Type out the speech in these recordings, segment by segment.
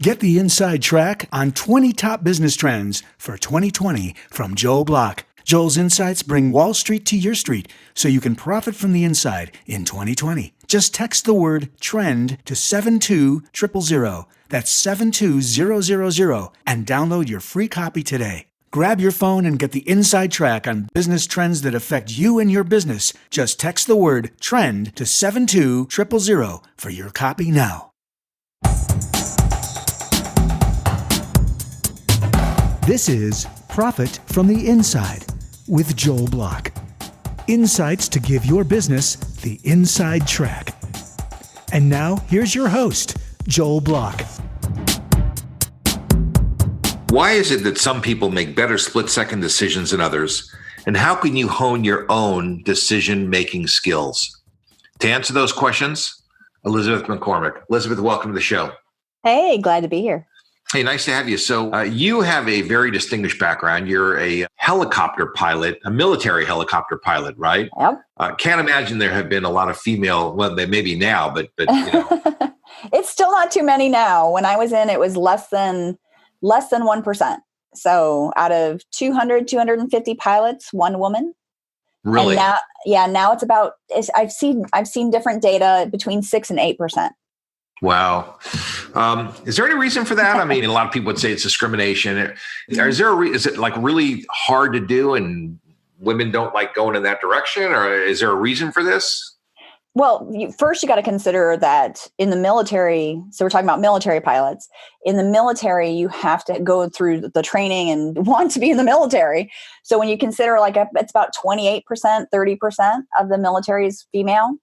Get the inside track on 20 top business trends for 2020 from Joel Block. Joel's insights bring Wall Street to your street so you can profit from the inside in 2020. Just text the word TREND to 72000. That's 72000 and download your free copy today. Grab your phone and get the inside track on business trends that affect you and your business. Just text the word TREND to 72000 for your copy now. This is Profit from the Inside with Joel Block. Insights to give your business the inside track. And now, here's your host, Joel Block. Why is it that some people make better split-second decisions than others? And how can you hone your own decision-making skills? To answer those questions, Elizabeth McCormick. Elizabeth, welcome to the show. Hey, glad to be here. Hey, nice to have you. So you have a very distinguished background. You're a helicopter pilot, a military helicopter pilot, right? Yep. Can't imagine there have been a lot of female, well, they may be now, but you know. It's still not too many now. When I was in, it was less than 1%. So out of 250 pilots, one woman. Really? And now it's about, I've seen different data between 6 and 8%. Wow. Is there any reason for that? I mean, a lot of people would say it's discrimination. Is it like really hard to do and women don't like going in that direction? Or is there a reason for this? Well, first you got to consider that in the military, so we're talking about military pilots. In the military, you have to go through the training and want to be in the military. So when you consider it's about 28%, 30% of the military is female.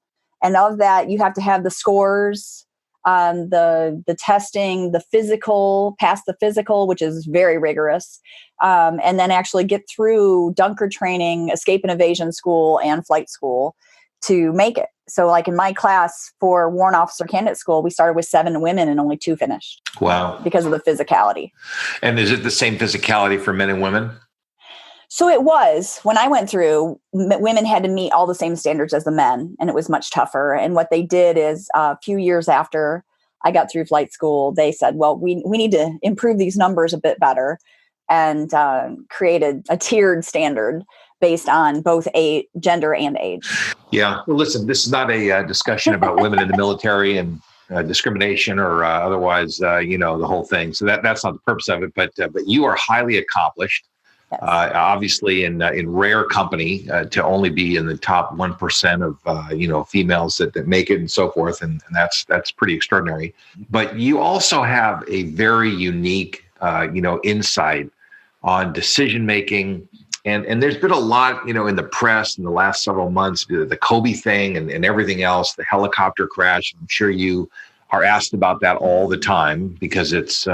And of that, you have to have the scores, the testing, the physical, pass the physical, which is very rigorous, and then actually get through Dunker training, escape and evasion school, and flight school to make it. So like in my class for Warrant Officer Candidate School, we started with 7 women and only 2 finished. Wow. Because of the physicality. And is it the same physicality for men and women? So it was. When I went through, women had to meet all the same standards as the men, and it was much tougher. And what they did is a few years after I got through flight school, they said, well, we need to improve these numbers a bit better, and created a tiered standard based on both gender and age. Yeah. Well, listen, this is not a discussion about women in the military and discrimination or otherwise, the whole thing. So that's not the purpose of it. But you are highly accomplished. Yes. Obviously in rare company to only be in the top 1% of females that make it and so forth, and that's pretty extraordinary. But you also have a very unique insight on decision making, and there's been a lot in the press in the last several months, the Kobe thing and everything else, the helicopter crash. I'm sure you are asked about that all the time because it's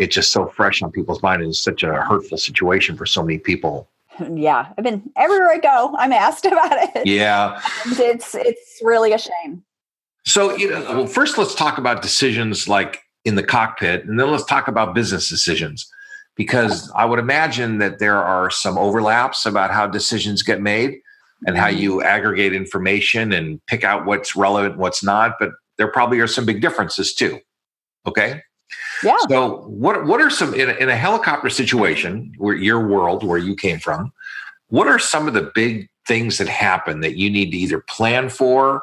just so fresh on people's mind, and it's such a hurtful situation for so many people. Yeah, I've been everywhere I go, I'm asked about it. Yeah, and it's really a shame. So well, first let's talk about decisions like in the cockpit, and then let's talk about business decisions, because I would imagine that there are some overlaps about how decisions get made and how you aggregate information and pick out what's relevant, what's not. But there probably are some big differences too. Okay. Yeah. So what are some, in a helicopter situation, where your world, where you came from, what are some of the big things that happen that you need to either plan for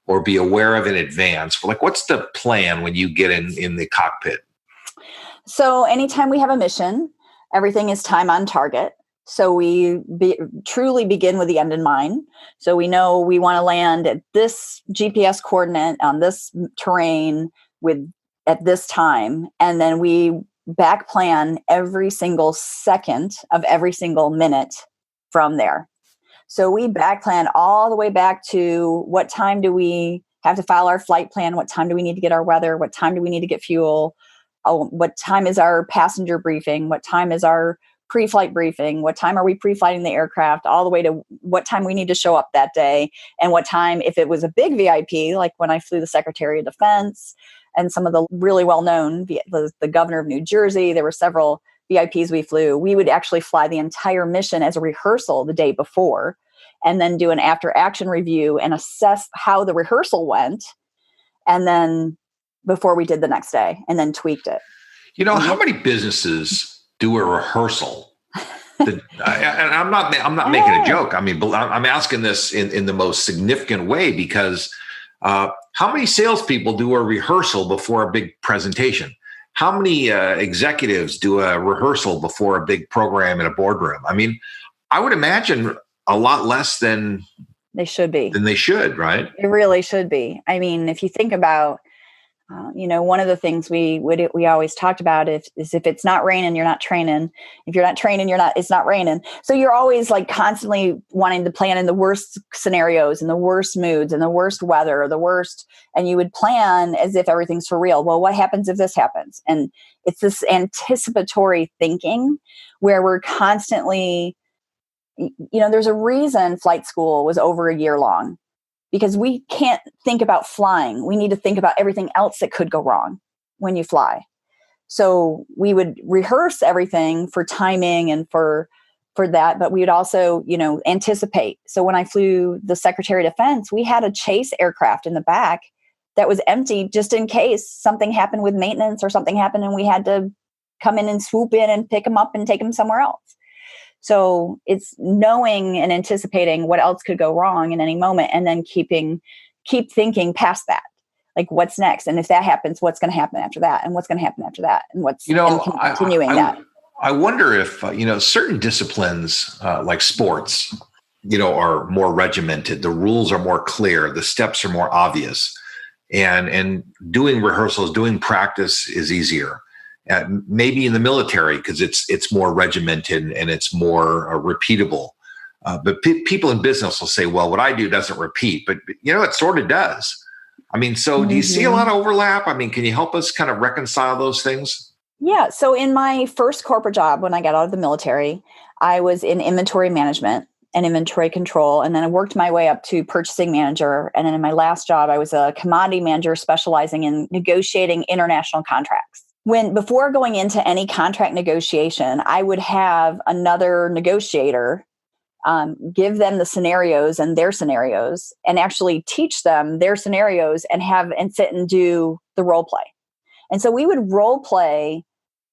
or be aware of in advance? Like, what's the plan when you get in the cockpit? So anytime we have a mission, everything is time on target. So we truly begin with the end in mind. So we know we want to land at this GPS coordinate on this terrain at this time. And then we back plan every single second of every single minute from there. So we back plan all the way back to what time do we have to file our flight plan? What time do we need to get our weather? What time do we need to get fuel? What time is our passenger briefing? What time is our pre-flight briefing? What time are we pre-flighting the aircraft? All the way to what time we need to show up that day. And what time, if it was a big VIP, like when I flew the Secretary of Defense and some of the really well-known, the governor of New Jersey, there were several VIPs we flew. We would actually fly the entire mission as a rehearsal the day before, and then do an after-action review and assess how the rehearsal went. And then before we did the next day and then tweaked it. How many businesses do a rehearsal? And I'm not making a joke. I mean, I'm asking this in the most significant way because how many salespeople do a rehearsal before a big presentation? How many executives do a rehearsal before a big program in a boardroom? I mean, I would imagine a lot less than they should be. Than they should, right? It really should be. I mean, if you think about, one of the things we always talked about is if it's not raining, you're not training. If you're not training, it's not raining. So you're always like constantly wanting to plan in the worst scenarios and the worst moods and the worst weather or the worst, and you would plan as if everything's for real. Well, what happens if this happens? And it's this anticipatory thinking where we're constantly, there's a reason flight school was over a year long. Because we can't think about flying. We need to think about everything else that could go wrong when you fly. So we would rehearse everything for timing and for that, but we would also, anticipate. So when I flew the Secretary of Defense, we had a chase aircraft in the back that was empty just in case something happened with maintenance or something happened and we had to come in and swoop in and pick them up and take them somewhere else. So it's knowing and anticipating what else could go wrong in any moment and then keep thinking past that. Like what's next? And if that happens, what's going to happen after that? And what's going to happen after that? And what's continuing that? I wonder if, certain disciplines like sports, are more regimented. The rules are more clear. The steps are more obvious. And doing rehearsals, doing practice is easier. Maybe in the military because it's more regimented and it's more repeatable. But people in business will say, well, what I do doesn't repeat. But, it sort of does. I mean, so do you see a lot of overlap? I mean, can you help us kind of reconcile those things? Yeah. So in my first corporate job, when I got out of the military, I was in inventory management and inventory control. And then I worked my way up to purchasing manager. And then in my last job, I was a commodity manager specializing in negotiating international contracts. Before going into any contract negotiation, I would have another negotiator give them the scenarios and their scenarios and actually teach them their scenarios and sit and do the role play. And so we would role play.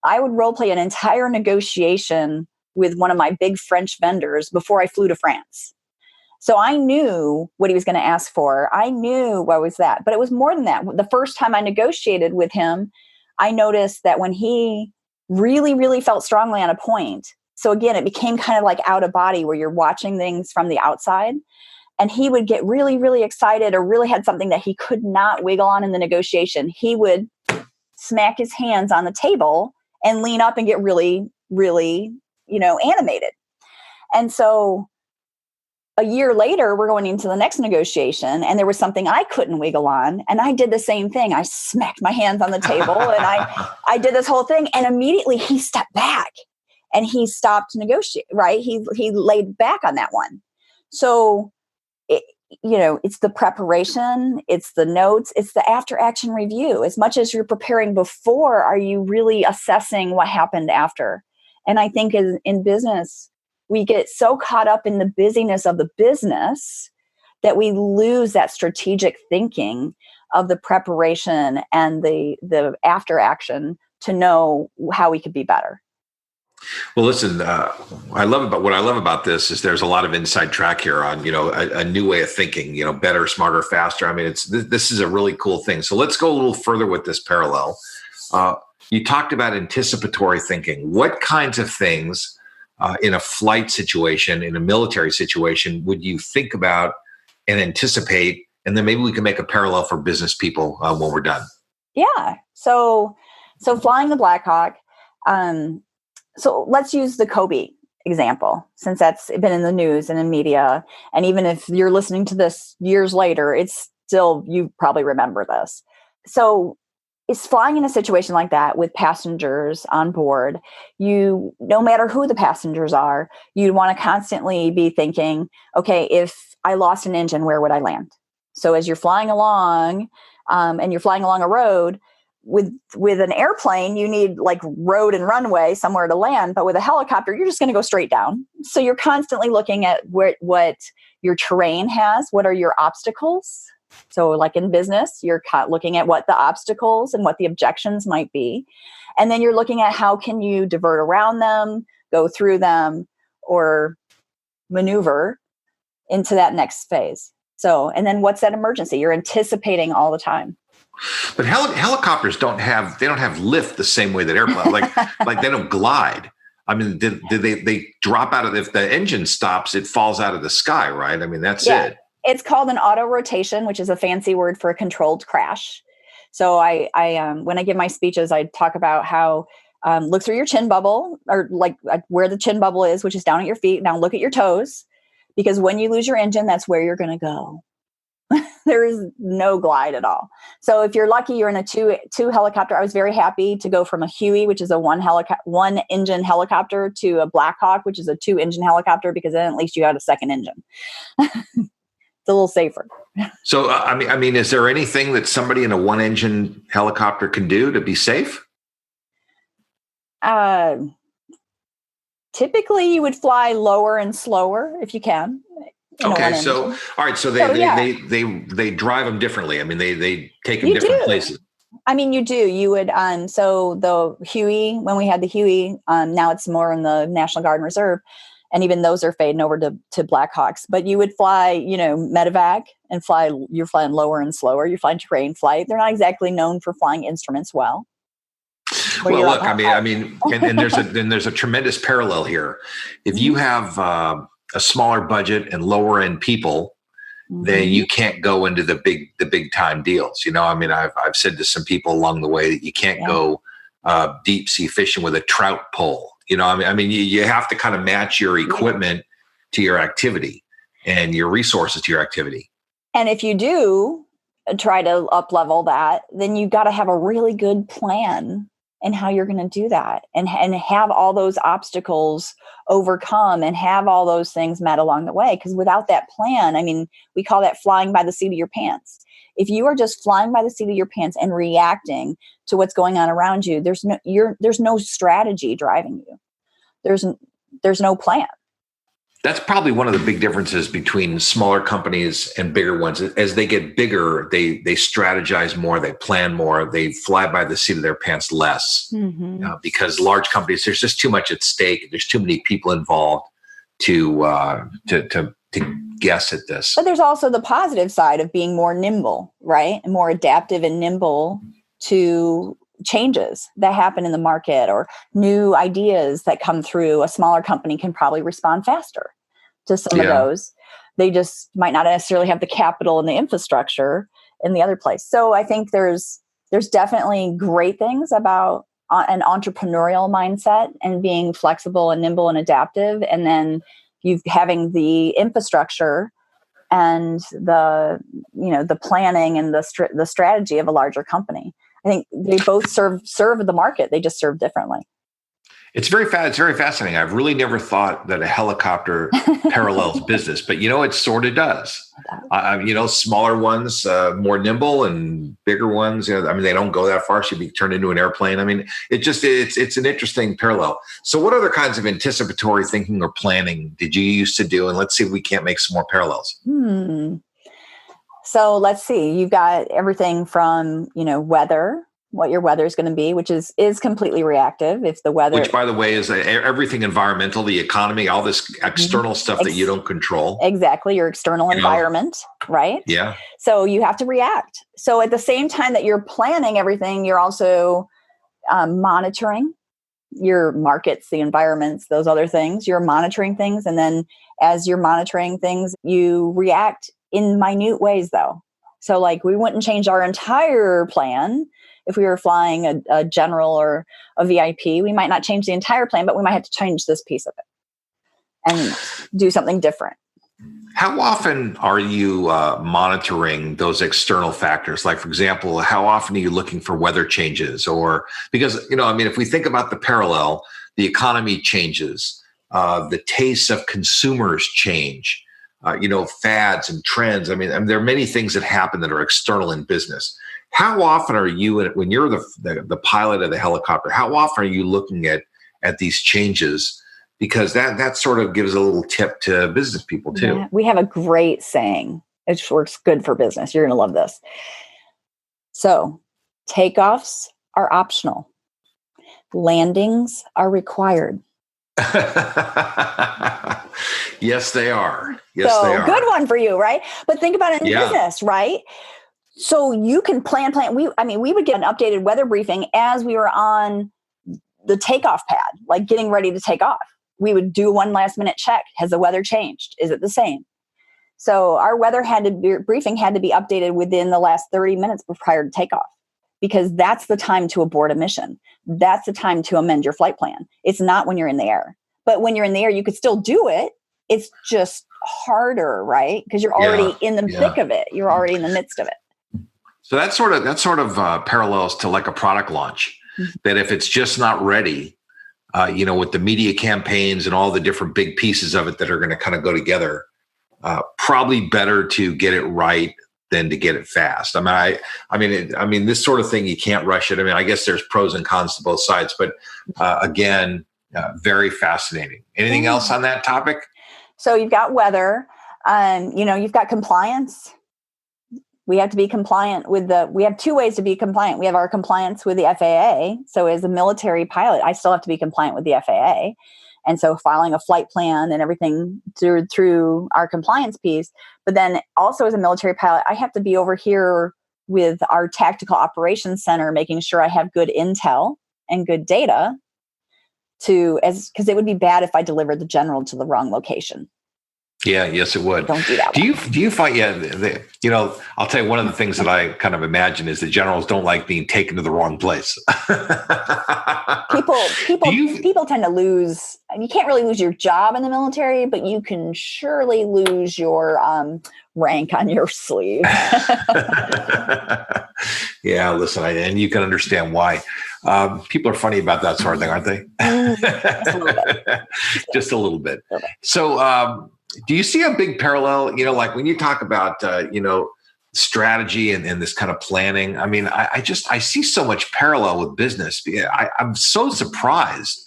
I would role play an entire negotiation with one of my big French vendors before I flew to France. So I knew what he was going to ask for. I knew what was that, but it was more than that. The first time I negotiated with him, I noticed that when he really, really felt strongly on a point, so again, it became kind of like out of body where you're watching things from the outside, and he would get really, really excited or really had something that he could not wiggle on in the negotiation. He would smack his hands on the table and lean up and get really, really, animated. And so a year later, we're going into the next negotiation and there was something I couldn't wiggle on. And I did the same thing. I smacked my hands on the table and I did this whole thing. And immediately he stepped back and he stopped negotiating, right? He laid back on that one. So, it's the preparation, it's the notes, it's the after action review. As much as you're preparing before, are you really assessing what happened after? And I think in business, we get so caught up in the busyness of the business that we lose that strategic thinking of the preparation and the after action to know how we could be better. Well, listen, what I love about this is there's a lot of inside track here on, a new way of thinking, better, smarter, faster. I mean, this is a really cool thing. So let's go a little further with this parallel. You talked about anticipatory thinking. What kinds of things in a flight situation, in a military situation, would you think about and anticipate? And then maybe we can make a parallel for business people when we're done. Yeah. So flying the Black Hawk. So let's use the Kobe example, since that's been in the news and in media. And even if you're listening to this years later, it's still, you probably remember this. So is flying in a situation like that with passengers on board, no matter who the passengers are, you'd want to constantly be thinking, okay, if I lost an engine, where would I land? So as you're flying along and you're flying along a road, with an airplane, you need like road and runway somewhere to land. But with a helicopter, you're just going to go straight down. So you're constantly looking at what your terrain has. What are your obstacles? So like in business, you're looking at what the obstacles and what the objections might be. And then you're looking at how can you divert around them, go through them, or maneuver into that next phase. So, and then what's that emergency? You're anticipating all the time. But helicopters don't have lift the same way that airplanes, like they don't glide. I mean, did they drop out of, if the engine stops, it falls out of the sky, right? I mean, that's it. It's called an auto rotation, which is a fancy word for a controlled crash. So I when I give my speeches, I talk about how look through your chin bubble, or like where the chin bubble is, which is down at your feet. Now look at your toes, because when you lose your engine, that's where you're going to go. There is no glide at all. So if you're lucky, you're in a two helicopter. I was very happy to go from a Huey, which is a one engine helicopter, to a Blackhawk, which is a 2-engine helicopter, because then at least you had a second engine. It's a little safer. So, I mean, is there anything that somebody in a 1-engine helicopter can do to be safe? Typically you would fly lower and slower if you can. Okay, so all right, so they drive them differently. I mean, they take them different places. I mean, you do. You would so the Huey, when we had the Huey, now it's more in the National Guard and Reserve, and even those are fading over to Blackhawks. But you would fly, medevac, and you're flying lower and slower. You're flying terrain flight. They're not exactly known for flying instruments well. Well, look, I mean, and there's a tremendous parallel here. If you have a smaller budget and lower end people, then you can't go into the big time deals. I mean, I've said to some people along the way that you can't go deep sea fishing with a trout pole. I mean, you have to kind of match your equipment to your activity and your resources to your activity. And if you do try to up level that, then you got to have a really good plan and how you're going to do that, and have all those obstacles overcome, and have all those things met along the way. Because without that plan, I mean, we call that flying by the seat of your pants. If you are just flying by the seat of your pants and reacting to what's going on around you, there's no strategy driving you. There's no plan. That's probably one of the big differences between smaller companies and bigger ones. As they get bigger, they strategize more, they plan more, they fly by the seat of their pants less. Because large companies, there's just too much at stake. There's too many people involved to guess at this. But there's also the positive side of being more nimble, right? And more adaptive and nimble to changes that happen in the market, or new ideas that come through. A smaller company can probably respond faster to some of those. They just might not necessarily have the capital and the infrastructure in the other place. So I think there's definitely great things about an entrepreneurial mindset and being flexible and nimble and adaptive. And then having the infrastructure and the planning and the strategy of a larger company. I think they both serve the market. They just serve differently. It's very fascinating. I've really never thought that a helicopter parallels business, but it sort of does. Smaller ones, more nimble, and bigger ones, they don't go that far. So you'd be turned into an airplane. I mean, it's an interesting parallel. So what other kinds of anticipatory thinking or planning did you used to do? And let's see if we can't make some more parallels. So let's see, you've got everything from, weather, what your weather is going to be, which is completely reactive. If the weather, which by the way, is everything environmental, the economy, all this external stuff that you don't control. Exactly. Your external environment, right? Yeah. So you have to react. So at the same time that you're planning everything, you're also monitoring your markets, the environments, those other things. You're monitoring things. And then as you're monitoring things, you react in minute ways, though. So like we wouldn't change our entire plan if we were flying a general or a VIP. We might not change the entire plan, but we might have to change this piece of it and do something different. How often are you monitoring those external factors? Like, for example, how often are you looking for weather changes? Or because, if we think about the parallel, the economy changes, the tastes of consumers change. Fads and trends. There are many things that happen that are external in business. How often are you, when you're the pilot of the helicopter, how often are you looking at these changes? Because that sort of gives a little tip to business people too. Yeah, we have a great saying. It works good for business. You're going to love this. So takeoffs are optional. Landings are required. Yes, they are. Yes, so they are. Good one for you, right? But think about it in business, right? So you can plan. We would get an updated weather briefing as we were on the takeoff pad, like getting ready to take off. We would do one last minute check. Has the weather changed? Is it the same? So our weather briefing had to be updated within the last 30 minutes prior to takeoff, because that's the time to abort a mission. That's the time to amend your flight plan. It's not when you're in the air. But when you're in the air, you could still do it. It's just harder, right? Because you're already in the thick of it. You're already in the midst of it. So that sort of parallels to like a product launch. Mm-hmm. That if it's just not ready, with the media campaigns and all the different big pieces of it that are going to kind of go together, probably better to get it right than to get it fast. I mean, this sort of thing, you can't rush it. I mean, I guess there's pros and cons to both sides, but again, very fascinating. Anything else on that topic? So you've got weather, you've got compliance. We have to be compliant we have two ways to be compliant. We have our compliance with the FAA. So as a military pilot, I still have to be compliant with the FAA. And so filing a flight plan and everything through our compliance piece. But then also as a military pilot, I have to be over here with our tactical operations center, making sure I have good intel and good data because it would be bad if I delivered the general to the wrong location. Yeah, yes, it would. Don't do that. Do you find, I'll tell you, one of the things that I kind of imagine is that generals don't like being taken to the wrong place. People tend to lose. You can't really lose your job in the military, but you can surely lose your rank on your sleeve. Yeah, listen, and you can understand why. People are funny about that sort of thing, aren't they? Just a little bit. Just a little bit. So, do you see a big parallel, like when you talk about, strategy and this kind of planning? I mean, I see so much parallel with business. I'm so surprised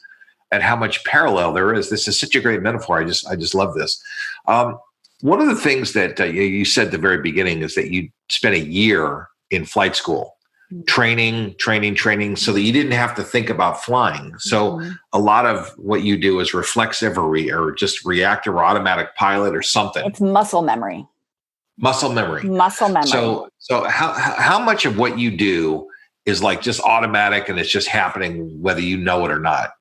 at how much parallel there is. This is such a great metaphor. I just love this. One of the things that you said at the very beginning is that you spent a year in flight school, training, so that you didn't have to think about flying. So a lot of what you do is reflexive or just reactive or automatic pilot or something. It's muscle memory. Muscle memory. So how much of what you do is like just automatic and it's just happening whether you know it or not?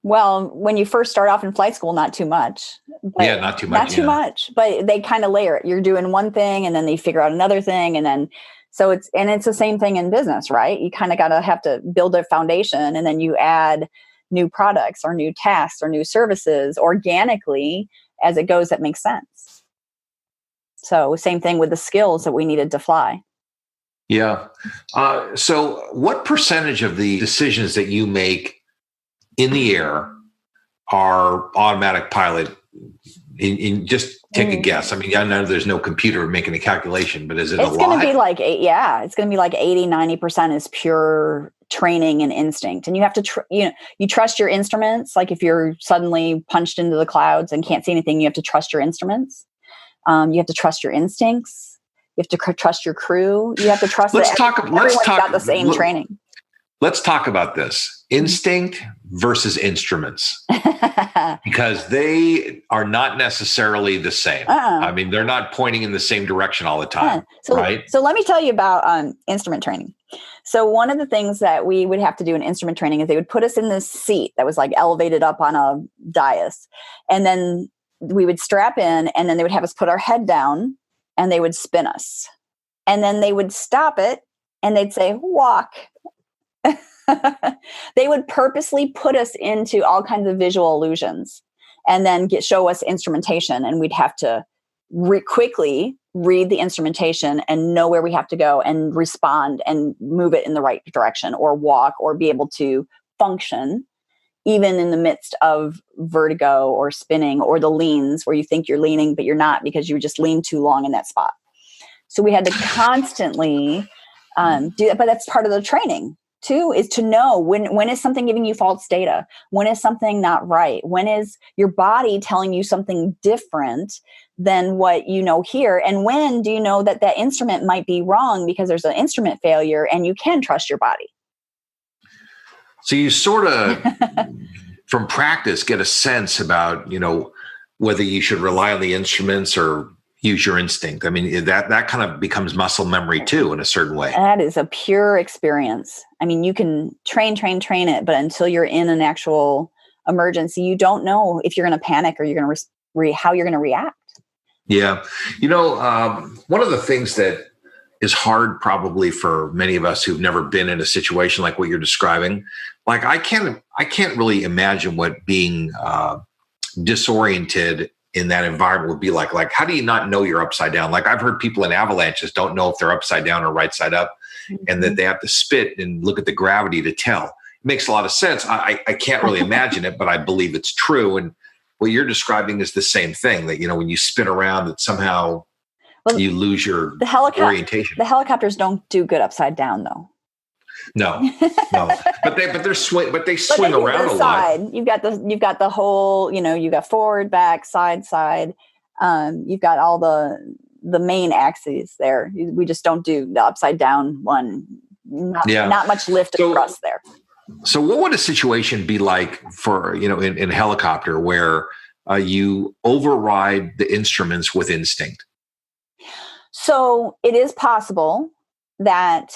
Well, when you first start off in flight school, not too much. Not too much. But they kind of layer it. You're doing one thing and then they figure out another thing. And then, it's the same thing in business, right? You kind of have to build a foundation and then you add new products or new tasks or new services organically as it goes that makes sense. So same thing with the skills that we needed to fly. Yeah. So what percentage of the decisions that you make in the air are automatic pilot? In just take a guess. I mean, I know there's no computer making a calculation, but is it a lot? It's going to be like, it's going to be like 80-90% is pure training and instinct. And you have to, you trust your instruments. Like if you're suddenly punched into the clouds and can't see anything, you have to trust your instruments. You have to trust your instincts. You have to trust your crew. You have to trust everyone's got the same training. Let's talk about this. Instinct versus instruments. Because they are not necessarily the same. I mean, they're not pointing in the same direction all the time, right? So let me tell you about instrument training. So one of the things that we would have to do in instrument training is they would put us in this seat that was like elevated up on a dais. And then we would strap in and then they would have us put our head down and they would spin us. And then they would stop it and they'd say, walk. They would purposely put us into all kinds of visual illusions and then show us instrumentation. And we'd have to quickly read the instrumentation and know where we have to go and respond and move it in the right direction or walk or be able to function even in the midst of vertigo or spinning or the leans where you think you're leaning, but you're not because you just leaned too long in that spot. So we had to constantly do that, but that's part of the training. Two is to know when is something giving you false data? When is something not right? When is your body telling you something different than what you know here? And when do you know that that instrument might be wrong because there's an instrument failure and you can trust your body? So you sort of, from practice, get a sense about, whether you should rely on the instruments or use your instinct. I mean, that kind of becomes muscle memory too, in a certain way. That is a pure experience. I mean, you can train it, but until you're in an actual emergency, you don't know if you're going to panic or you're going to how you're going to react. Yeah. One of the things that is hard probably for many of us who've never been in a situation like what you're describing, like I can't really imagine what being disoriented in that environment would be like. Like, how do you not know you're upside down? Like, I've heard people in avalanches don't know if they're upside down or right side up, and that they have to spit and look at the gravity to tell. It makes a lot of sense. I can't really imagine it, but I believe it's true. And what you're describing is the same thing, that, when you spin around, that somehow you lose your orientation. The helicopters don't do good upside down, though. No, but they swing around a lot. You've got the whole, you got forward, back, side. You've got all the main axes there. We just don't do the upside down one. Not much lift and thrust there. So what would a situation be like for, in a helicopter where you override the instruments with instinct? So it is possible that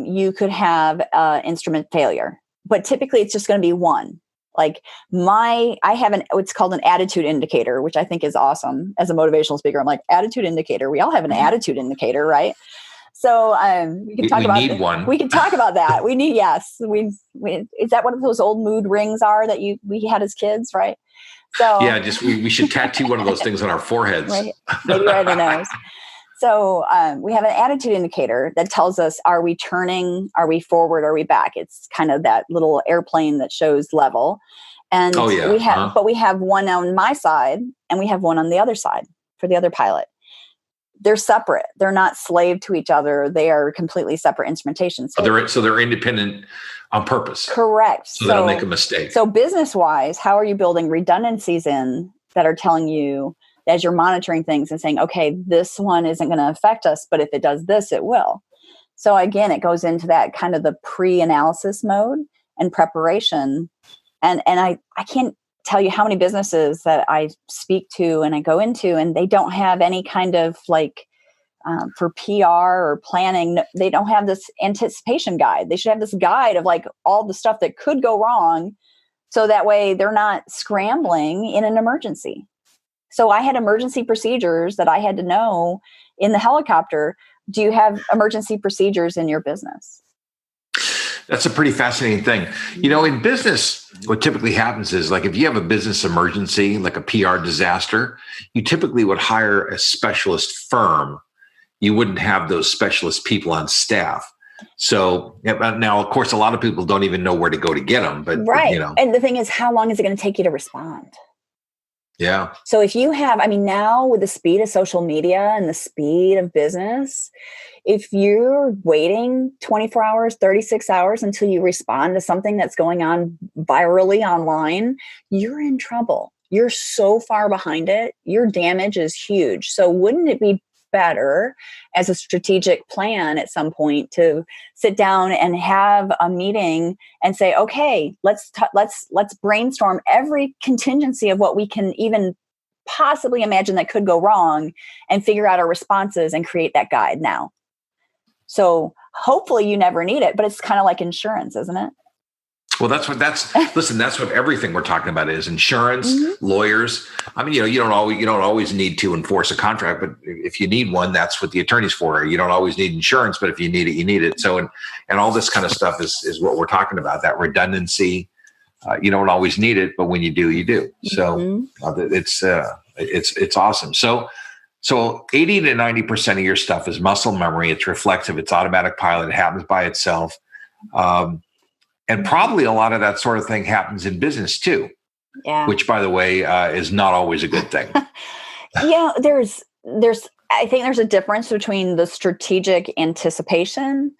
you could have instrument failure, but typically it's just going to be one. Like I have what's called an attitude indicator, which I think is awesome. As a motivational speaker, I'm like, attitude indicator. We all have an attitude indicator, right? So we can talk about. Need one. We can talk about that. We need We is that what those old mood rings are that we had as kids, right? So yeah, we should tattoo one of those things on our foreheads, right? Maybe right in the nose. So we have an attitude indicator that tells us, are we turning? Are we forward? Are we back? It's kind of that little airplane that shows level. And we have one on my side and we have one on the other side for the other pilot. They're separate. They're not slave to each other. They are completely separate instrumentation. So they're independent on purpose. Correct. So they don't make a mistake. So business-wise, how are you building redundancies in that are telling you, as you're monitoring things and saying, okay, this one isn't going to affect us, but if it does this, it will. So again, it goes into that kind of the pre-analysis mode and preparation. And I can't tell you how many businesses that I speak to and I go into, and they don't have any kind of for PR or planning, they don't have this anticipation guide. They should have this guide of all the stuff that could go wrong. So that way they're not scrambling in an emergency. So I had emergency procedures that I had to know in the helicopter. Do you have emergency procedures in your business? That's a pretty fascinating thing. In business, what typically happens is, if you have a business emergency, like a PR disaster, you typically would hire a specialist firm. You wouldn't have those specialist people on staff. So now, of course, a lot of people don't even know where to go to get them. But right. And the thing is, how long is it going to take you to respond? Yeah. So if you have, now with the speed of social media and the speed of business, if you're waiting 24 hours, 36 hours until you respond to something that's going on virally online, you're in trouble. You're so far behind it. Your damage is huge. So wouldn't it be better as a strategic plan at some point to sit down and have a meeting and say, okay, let's brainstorm every contingency of what we can even possibly imagine that could go wrong and figure out our responses and create that guide now. So hopefully you never need it, but it's kind of like insurance, isn't it? Well, that's what everything we're talking about is: insurance, lawyers. You don't always need to enforce a contract, but if you need one, that's what the attorney's for. You don't always need insurance, but if you need it, you need it. So, and all this kind of stuff is what we're talking about, that redundancy. You don't always need it, but when you do, you do. So it's awesome. So 80 to 90% of your stuff is muscle memory. It's reflexive. It's automatic pilot. It happens by itself. And probably a lot of that sort of thing happens in business too. Yeah. Which, by the way, is not always a good thing. I think there's a difference between the strategic anticipation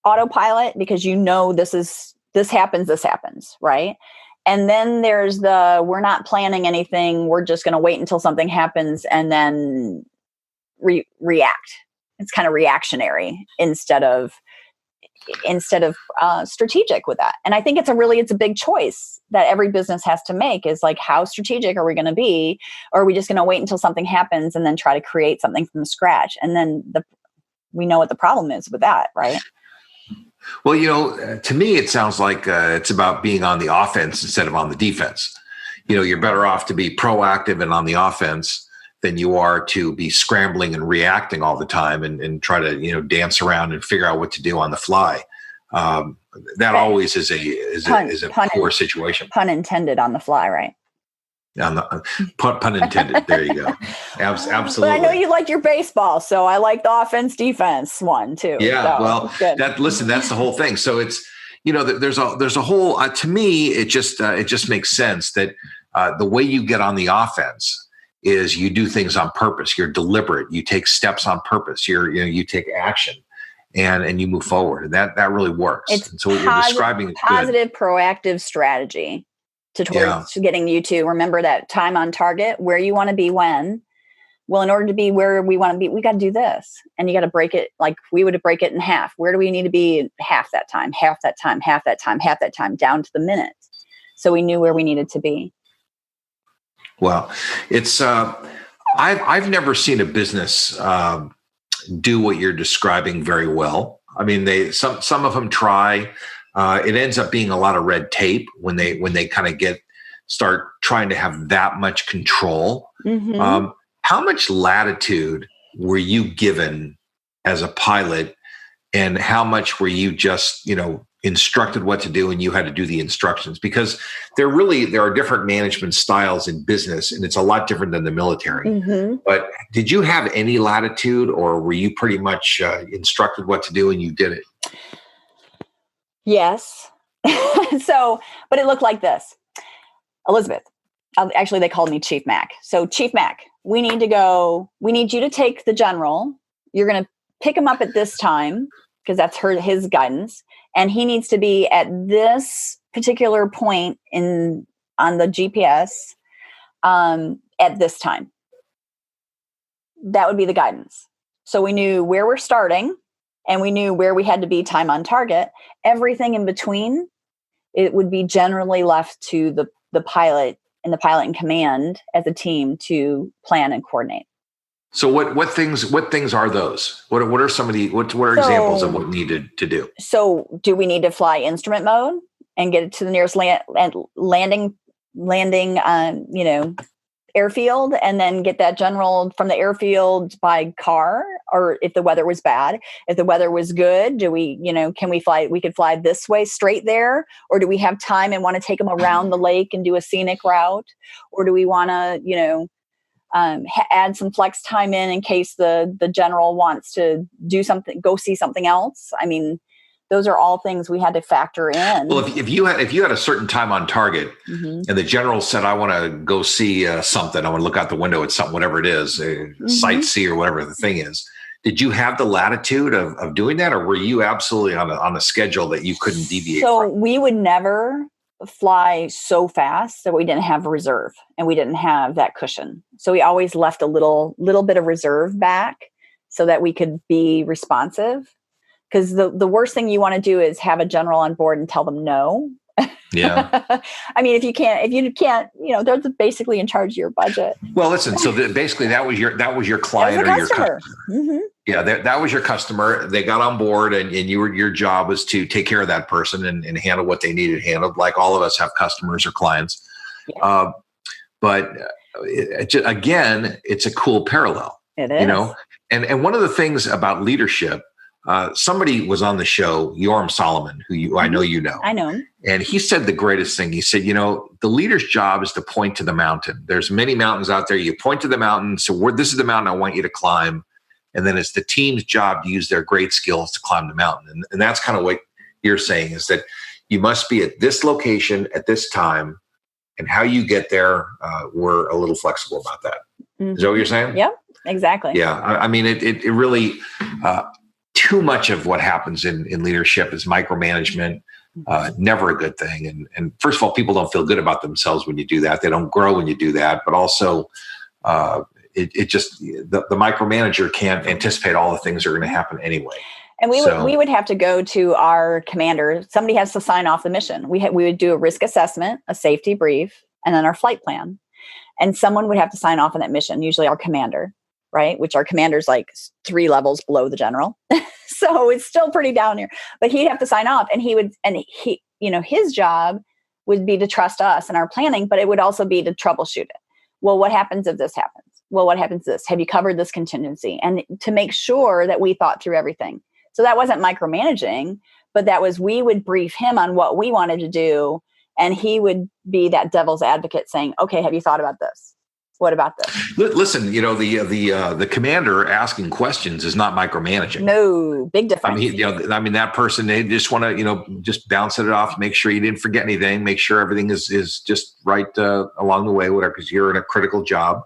autopilot, because this happens, right? And then there's we're not planning anything. We're just going to wait until something happens and then react. It's kind of reactionary instead of strategic with that. And I think it's a big choice that every business has to make, is like, how strategic are we going to be? Or are we just going to wait until something happens and then try to create something from scratch? And then we know what the problem is with that, right? Well, to me, it sounds like it's about being on the offense instead of on the defense. You're better off to be proactive and on the offense than you are to be scrambling and reacting all the time and try to, dance around and figure out what to do on the fly. That always is a poor situation. Pun intended on the fly, right? Pun intended. There you go. Absolutely. But I know you like your baseball, so I like the offense defense one too. Yeah. So, well, that's the whole thing. So it's, there's a whole, to me, it just makes sense that the way you get on the offense is you do things on purpose. You're deliberate. You take steps on purpose. You take action and you move forward. And that really works. It's so what you're describing is positive, proactive strategy towards getting you to remember that time on target, where you want to be when. Well, in order to be where we want to be, we got to do this. And you got to break it, like we would break it in half. Where do we need to be half that time, half that time, half that time, half that time, down to the minute? So we knew where we needed to be. Well, it's I've never seen a business do what you're describing very well. I mean, some of them try. It ends up being a lot of red tape when they kind of start trying to have that much control. Mm-hmm. How much latitude were you given as a pilot, and how much were you just, instructed what to do and you had to do the instructions? Because there are different management styles in business, and it's a lot different than the military. Mm-hmm. But did you have any latitude, or were you pretty much instructed what to do and you did it? Yes. But it looked like this. Elizabeth, actually they called me Chief Mac. So Chief Mac, we need you to take the general. You're going to pick him up at this time, because that's his guidance. And he needs to be at this particular point on the GPS at this time. That would be the guidance. So we knew where we're starting, and we knew where we had to be time on target. Everything in between, it would be generally left to the pilot and the pilot in command as a team to plan and coordinate. So what things are those? What are some of what are examples of what needed to do? So do we need to fly instrument mode and get it to the nearest landing airfield, and then get that general from the airfield by car? Or if the weather was bad, if the weather was good, do we, we could fly this way straight there? Or do we have time and want to take them around the lake and do a scenic route? Or do we want to, add some flex time in case the general wants to do something, go see something else? I mean, those are all things we had to factor in. Well, if you had a certain time on target, mm-hmm. and the general said, I want to go see something, I want to look out the window at something, whatever it is, mm-hmm. sightsee or whatever the thing is, did you have the latitude of doing that, or were you absolutely on a schedule that you couldn't deviate from? So we would never fly so fast that we didn't have reserve, and we didn't have that cushion. So we always left a little bit of reserve back so that we could be responsive. Because the worst thing you want to do is have a general on board and tell them no. Yeah. I mean, if you can't, they're basically in charge of your budget. Well, listen. So basically, that was your client or your customer. Mm-hmm. Yeah, that was your customer. They got on board, and your job was to take care of that person and handle what they needed handled. Like all of us have customers or clients. Yeah. But again, it's a cool parallel. It is. And one of the things about leadership. Somebody was on the show, Yoram Solomon, who I know you know. I know him. And he said the greatest thing. He said, the leader's job is to point to the mountain. There's many mountains out there. You point to the mountain. So this is the mountain I want you to climb. And then it's the team's job to use their great skills to climb the mountain. And that's kind of what you're saying, is that you must be at this location at this time, and how you get there, we're a little flexible about that. Mm-hmm. Is that what you're saying? Yep, exactly. Yeah. I mean, it really... too much of what happens in leadership is micromanagement. Never a good thing. And first of all, people don't feel good about themselves when you do that. They don't grow when you do that. But also, it just the micromanager can't anticipate all the things that are going to happen anyway. And we would have to go to our commander. Somebody has to sign off the mission. We would do a risk assessment, a safety brief, and then our flight plan. And someone would have to sign off on that mission, usually our commander, right? Which our commander's like 3 levels below the general. So it's still pretty down here. But he'd have to sign off, and he, his job would be to trust us and our planning, but it would also be to troubleshoot it. Well, what happens if this happens? Well, what happens if this? Have you covered this contingency? And to make sure that we thought through everything. So that wasn't micromanaging, but we would brief him on what we wanted to do. And he would be that devil's advocate saying, okay, have you thought about this? What about this? Listen, the commander asking questions is not micromanaging. No, big difference. That person, they just want to, just bounce it off, make sure you didn't forget anything, make sure everything is just right along the way, whatever, because you're in a critical job.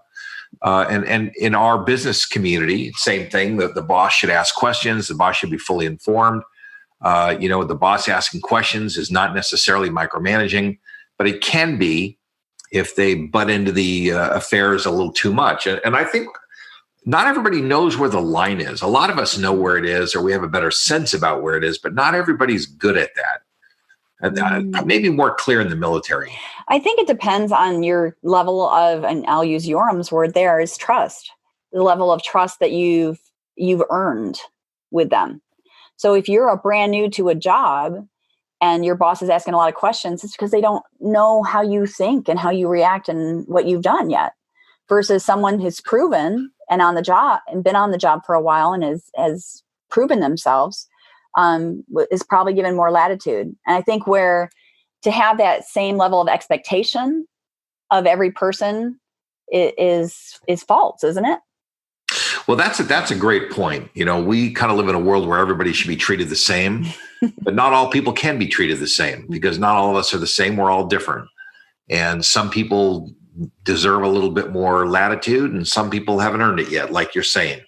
And in our business community, same thing. The boss should ask questions. The boss should be fully informed. The boss asking questions is not necessarily micromanaging, but it can be if they butt into the affairs a little too much. And I think not everybody knows where the line is. A lot of us know where it is, or we have a better sense about where it is, but not everybody's good at that. And maybe more clear in the military. I think it depends on your level of, and I'll use Yoram's word there, is trust. The level of trust that you've earned with them. So if you're a brand new to a job and your boss is asking a lot of questions, it's because they don't know how you think and how you react and what you've done yet. Versus someone who's proven and on the job and been on the job for a while and has proven themselves, is probably given more latitude. And I think where to have that same level of expectation of every person is false, isn't it? Well, that's a great point. We kind of live in a world where everybody should be treated the same, but not all people can be treated the same, because not all of us are the same. We're all different. And some people deserve a little bit more latitude, and some people haven't earned it yet, like you're saying.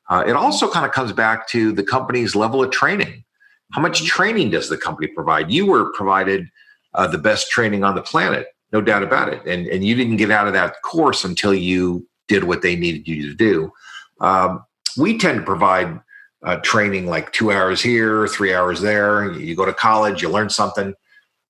It also kind of comes back to the company's level of training. How much training does the company provide? You were provided the best training on the planet, no doubt about it. And you didn't get out of that course until you did what they needed you to do. We tend to provide training like 2 hours here, 3 hours there. You go to college, you learn something,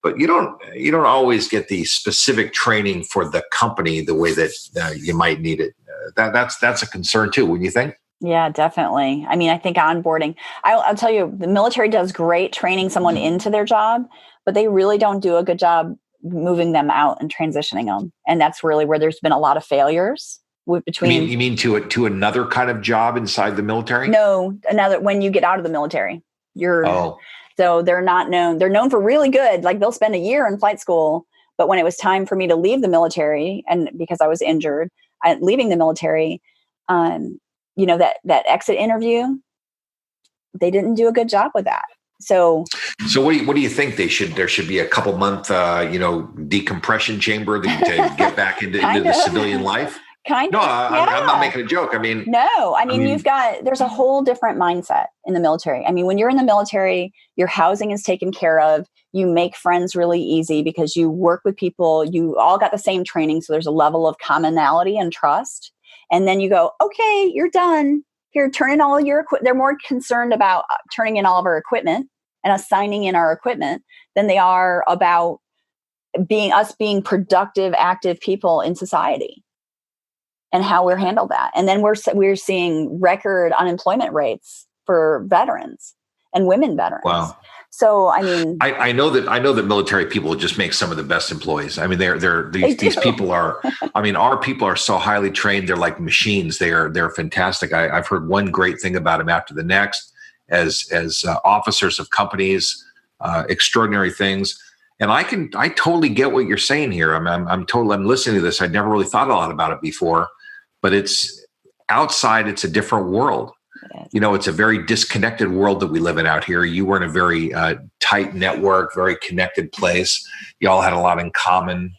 but you don't always get the specific training for the company the way that you might need it. That's a concern too, wouldn't you think? Yeah, definitely. I mean, I think onboarding, I'll tell you, the military does great training someone into their job, but they really don't do a good job moving them out and transitioning them. And that's really where there's been a lot of failures between. You mean to another kind of job inside the military? No, when you get out of the military, so they're not known. They're known for really good. Like they'll spend a year in flight school, but when it was time for me to leave the military, and because I was injured, leaving the military, that exit interview, they didn't do a good job with that. So what do you think there should be a couple month, decompression chamber to get back into the civilian life? Kind of. No, yeah. I'm not making a joke. There's a whole different mindset in the military. I mean, when you're in the military, your housing is taken care of. You make friends really easy because you work with people. You all got the same training. So there's a level of commonality and trust. And then you go, okay, you're done. Here, turn in all your equipment. They're more concerned about turning in all of our equipment and assigning in our equipment than they are about being productive, active people in society and how we're handled that. And then we're seeing record unemployment rates for veterans and women veterans. Wow. So, I mean, I know that military people just make some of the best employees. I mean, these people are, our people are so highly trained. They're like machines. They're fantastic. I've heard one great thing about them after the next as officers of companies, extraordinary things. And I totally get what you're saying here. I'm listening to this. I'd never really thought a lot about it before, but it's outside. It's a different world. It's a very disconnected world that we live in out here. You were in a very tight network, very connected place. You all had a lot in common,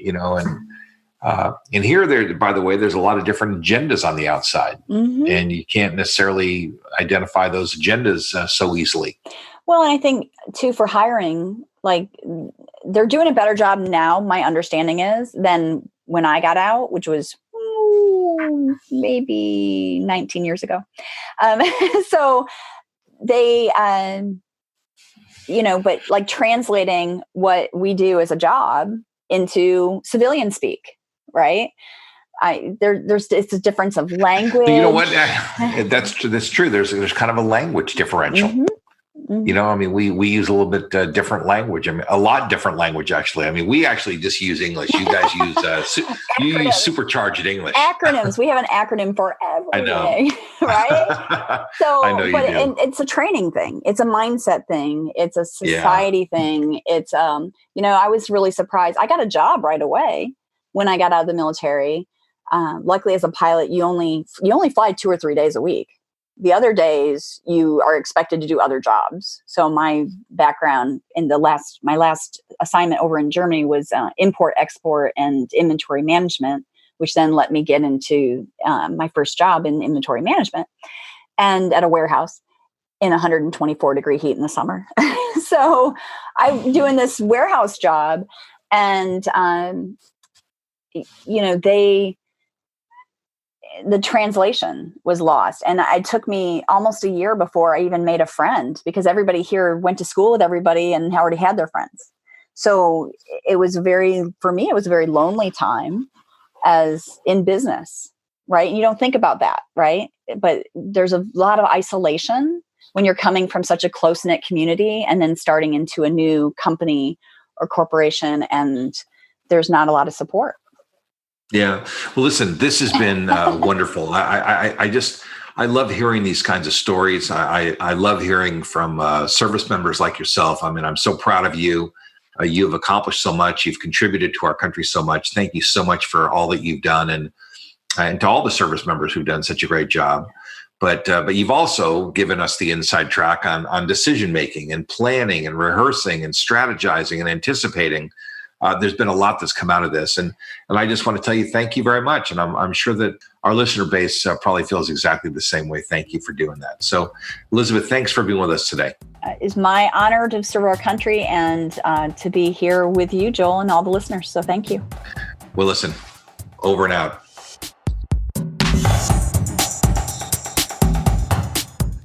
and here, by the way, there's a lot of different agendas on the outside, and you can't necessarily identify those agendas so easily. Well, and I think too, for hiring, Like they're doing a better job now, my understanding is, than when I got out, which was maybe 19 years ago. So they, but like translating what we do as a job into civilian speak, right? It's a difference of language. You know what? That's true. There's kind of a language differential. Mm-hmm. You know, I mean, we use a little bit different language. I mean, a lot different language, actually. I mean, we actually just use English. You guys use you use supercharged English. Acronyms. We have an acronym for everything, right? So, I know you do. It's a training thing. It's a mindset thing. It's a society thing. It's, I was really surprised. I got a job right away when I got out of the military. Luckily, as a pilot, you only fly 2 or 3 days a week. The other days you are expected to do other jobs. So my background in my last assignment over in Germany was import, export, and inventory management, which then let me get into my first job in inventory management and at a warehouse in 124-degree heat in the summer. So I'm doing this warehouse job, and the translation was lost. And it took me almost a year before I even made a friend, because everybody here went to school with everybody and already had their friends. So for me, it was a very lonely time as in business, right? And you don't think about that, right? But there's a lot of isolation when you're coming from such a close-knit community and then starting into a new company or corporation, and there's not a lot of support. Yeah. Well, listen, this has been wonderful. I love hearing these kinds of stories. I love hearing from service members like yourself. I mean, I'm so proud of you. You have accomplished so much. You've contributed to our country so much. Thank you so much for all that you've done, and to all the service members who've done such a great job. But you've also given us the inside track on decision making and planning and rehearsing and strategizing and anticipating. There's been a lot that's come out of this, and I just want to tell you thank you very much. And I'm sure that our listener base probably feels exactly the same way. Thank you for doing that. So, Elizabeth, thanks for being with us today. It's my honor to serve our country and to be here with you, Joel, and all the listeners. So thank you. Well, listen, over and out.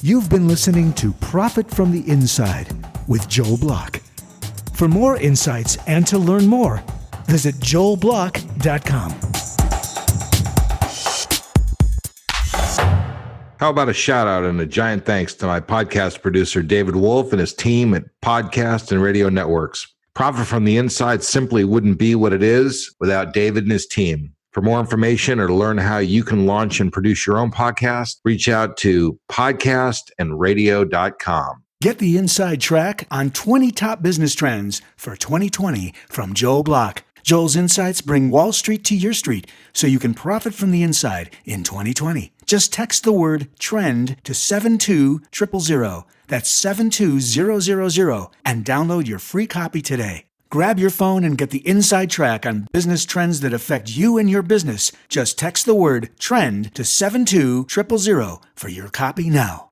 You've been listening to Profit from the Inside with Joel Block. For more insights and to learn more, visit joelblock.com. How about a shout out and a giant thanks to my podcast producer, David Wolf, and his team at Podcast and Radio Networks. Profit from the Inside simply wouldn't be what it is without David and his team. For more information or to learn how you can launch and produce your own podcast, reach out to podcastandradio.com. Get the inside track on 20 top business trends for 2020 from Joel Block. Joel's insights bring Wall Street to your street so you can profit from the inside in 2020. Just text the word TREND to 72000. That's 72000 and download your free copy today. Grab your phone and get the inside track on business trends that affect you and your business. Just text the word TREND to 72000 for your copy now.